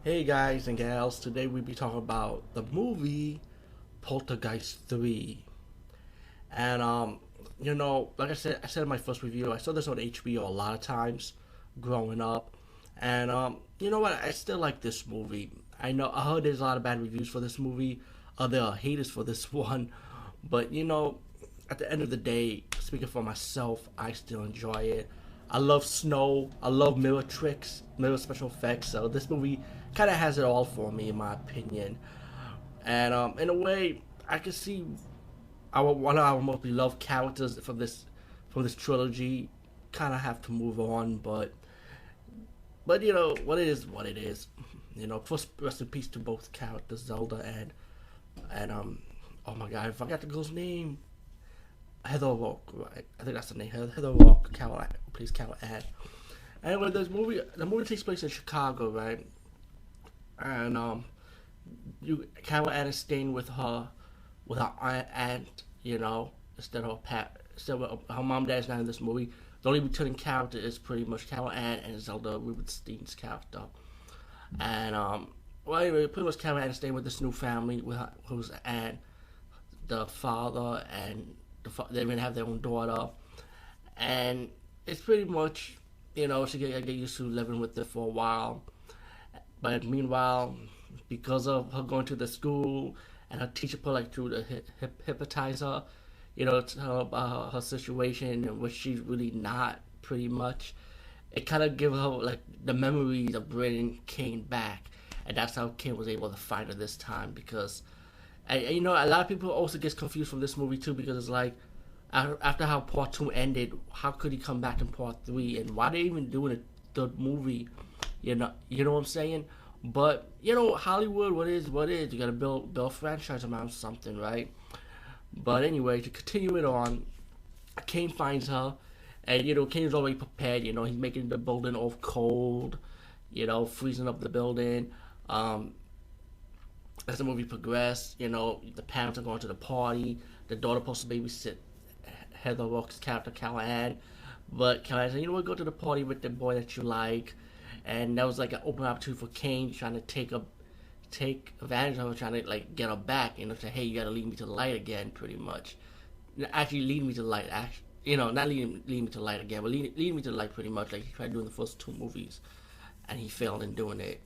Hey guys and gals, today we'll be talking about the movie Poltergeist 3. And like I said in my first review, I saw this on HBO a lot of times growing up. And you know what? I still like this movie. I heard there's a lot of bad reviews for this movie. There are haters for this one. But at the end of the day, speaking for myself, I still enjoy it. I love snow. I love mirror tricks, mirror special effects. So this movie kind of has it all for me, in my opinion. And in a way, I can see one of our most beloved characters from this trilogy kind of have to move on. But what it is, what it is. First rest in peace to both characters, Zelda and oh my god, I forgot the girl's name. Heather Rock, right? I think that's the name. Heather Rock, Carol, plays Carol Ann. Anyway, the movie takes place in Chicago, right? And Carol Ann is staying with her aunt, instead of her mom and dad's not in this movie. The only returning character is pretty much Carol Ann and Zelda Rubinstein's character. And well, anyway, pretty much Carol Ann is staying with this new family with her, who's aunt, the father, and they're gonna have their own daughter, and it's pretty much she get used to living with it for a while. But meanwhile, because of her going to the school and her teacher put like through the hypnotize her, tell her about her situation and what she's really not. Pretty much, it kind of gives her like the memories of bringing Kane back, and that's how Kane was able to find her this time. Because, and a lot of people also get confused from this movie too, because it's like after how part two ended, how could he come back in part three, and why they even doing a third movie? You know what I'm saying? But Hollywood, what is? You gotta build a franchise around something, right? But anyway, to continue it on, Kane finds her, and Kane's already prepared. He's making the building all cold, freezing up the building. As the movie progressed, the parents are going to the party. The daughter supposed to babysit Heather Rock's character Callahan, but Callahan said, "What? Go to the party with the boy that you like." And that was like an open opportunity for Kane trying to take advantage of her, trying to like get her back, say, "Hey, you gotta lead me to the light again," pretty much. Actually, lead me to the light. Actually, not lead me to the light again, but lead me to the light, pretty much, like he tried doing the first two movies, and he failed in doing it.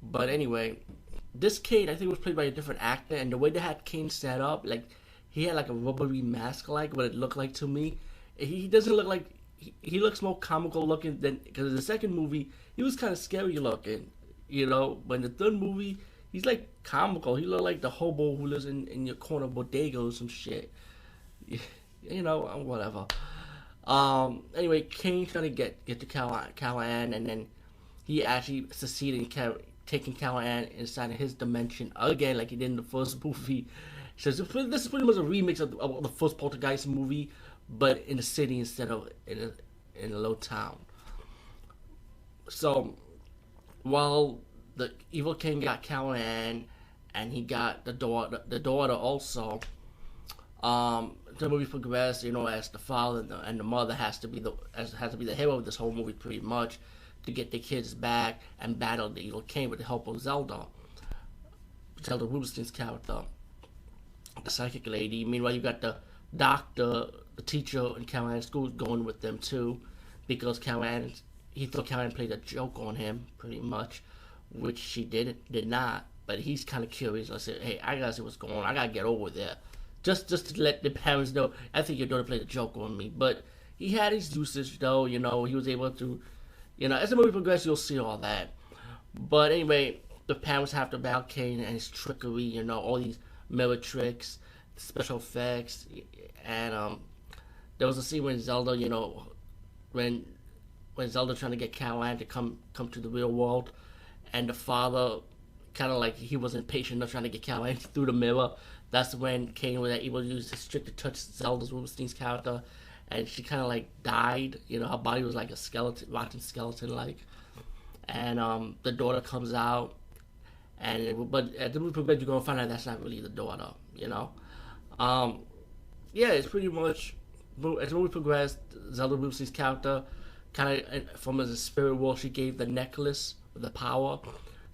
But anyway, this Kane I think was played by a different actor, and the way they had Kane set up, like he had like a rubbery mask, like what it looked like to me. He doesn't look like he looks more comical looking than, because in the second movie he was kind of scary looking, But in the third movie he's like comical. He looked like the hobo who lives in your corner bodega or some shit, whatever. Anyway, Kane's trying to get to Callahan, and then he actually succeeded in taking Callahan inside of his dimension again, like he did in the first movie. So this is pretty much a remix of the first Poltergeist movie, but in the city instead of in a low town. So while the evil king got Callahan and he got the daughter also, the movie progressed. As the father and the mother has to be the hero of this whole movie, pretty much, to get the kids back and battle the evil king with the help of Zelda Rubinstein's character, the psychic lady. Meanwhile, you got the doctor, the teacher, and Callahan's school going with them too, because he thought Callahan played a joke on him, pretty much, which she did not. But he's kind of curious. I said, "Hey, I gotta see what's going on. I gotta get over there." Just to let the parents know, I think your daughter played a joke on me. But he had his usage, though. He was able to, as the movie progresses, you'll see all that. But anyway, the parents have to battle Kane and his trickery. All these mirror tricks, special effects, and there was a scene when Zelda, when Zelda trying to get Caroline to come to the real world, and the father kind of like he wasn't patient enough trying to get Caroline through the mirror. That's when Kane was able to use his trick to touch Zelda's Rubinstein's character, and she kind of like died. Her body was like a skeleton, rotten skeleton like, and the daughter comes out, but at the movie progression, you're gonna find out that's not really the daughter. Um, yeah, it's pretty much as the movie progressed, Zelda Rubinstein's character kind of from his spirit world, she gave the necklace with the power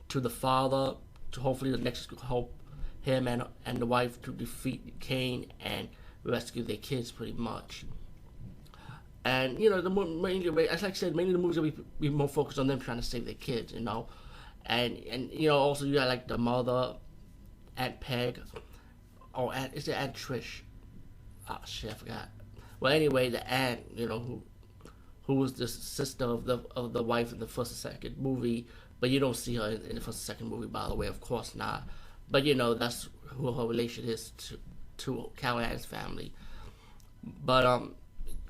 to the father to hopefully the next help him and the wife to defeat Kane and rescue their kids, pretty much. And you know, mainly, as I said, mainly the movies will be more focused on them trying to save their kids, you know, and you know, also you got like the mother, Aunt Peg, or is it Aunt Trish? Oh shit, I forgot. Well, anyway, the aunt, you know, who was the sister of the wife in the first and second movie, but you don't see her in the first and second movie, by the way, of course not. But you know, that's who her relation is to Callahan's family. But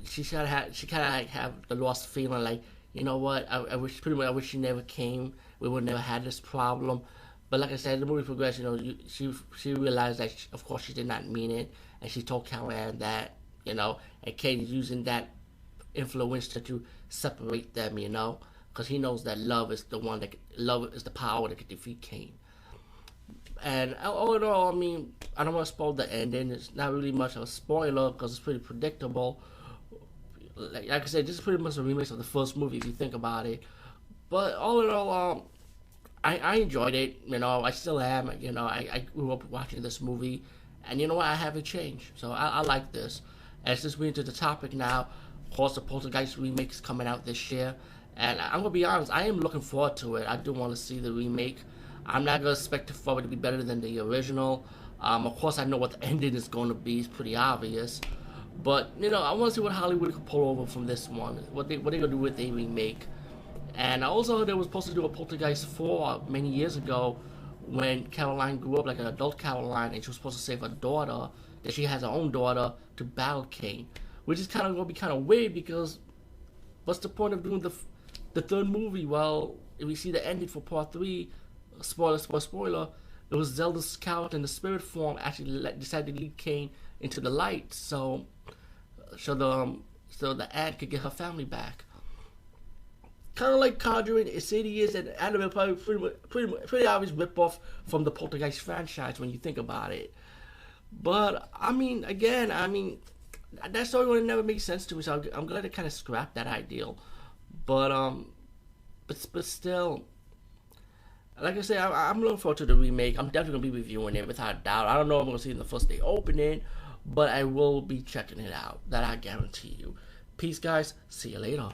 she kind of like have the lost feeling, like, you know what, I wish, pretty much, I wish she never came. We would never had this problem. But like I said, the movie progressed. You know, she realized that of course she did not mean it, and she told Callahan that, you know, and Katie's using that influence to separate them, you know, because he knows that love is the power that can defeat Kane. And all in all, I mean, I don't want to spoil the ending. It's not really much of a spoiler because it's pretty predictable. Like I said, this is pretty much a remix of the first movie if you think about it. But all in all, I enjoyed it. You know, I still am. You know, I grew up watching this movie, and you know what? I haven't changed. So I like this. And since we're into the topic now, of course, the Poltergeist remake is coming out this year, and I'm gonna be honest, I am looking forward to it. I do want to see the remake. I'm not gonna expect it for it to be better than the original. Of course, I know what the ending is going to be. It's pretty obvious. But you know, I want to see what Hollywood can pull over from this one. What they gonna do with the remake. And I also heard they were supposed to do a Poltergeist 4 many years ago when Caroline grew up like an adult Caroline, and she was supposed to save her daughter, that she has her own daughter, to battle Kane. Which is kind of going to be kind of weird because what's the point of doing the third movie? Well, if we see the ending for part 3, spoiler, it was Zelda's scout in the spirit form actually decided to lead Kane into the light, so the aunt could get her family back. Kind of like Conjuring, Insidious, is an anime probably pretty obvious ripoff from the Poltergeist franchise when you think about it. But I mean, again, that story would never make sense to me, so I'm glad they kind of scrapped that ideal. But still, like I said, I'm looking forward to the remake. I'm definitely gonna be reviewing it without a doubt. I don't know if I'm gonna see it in the first day opening, but I will be checking it out. That I guarantee you. Peace, guys. See you later.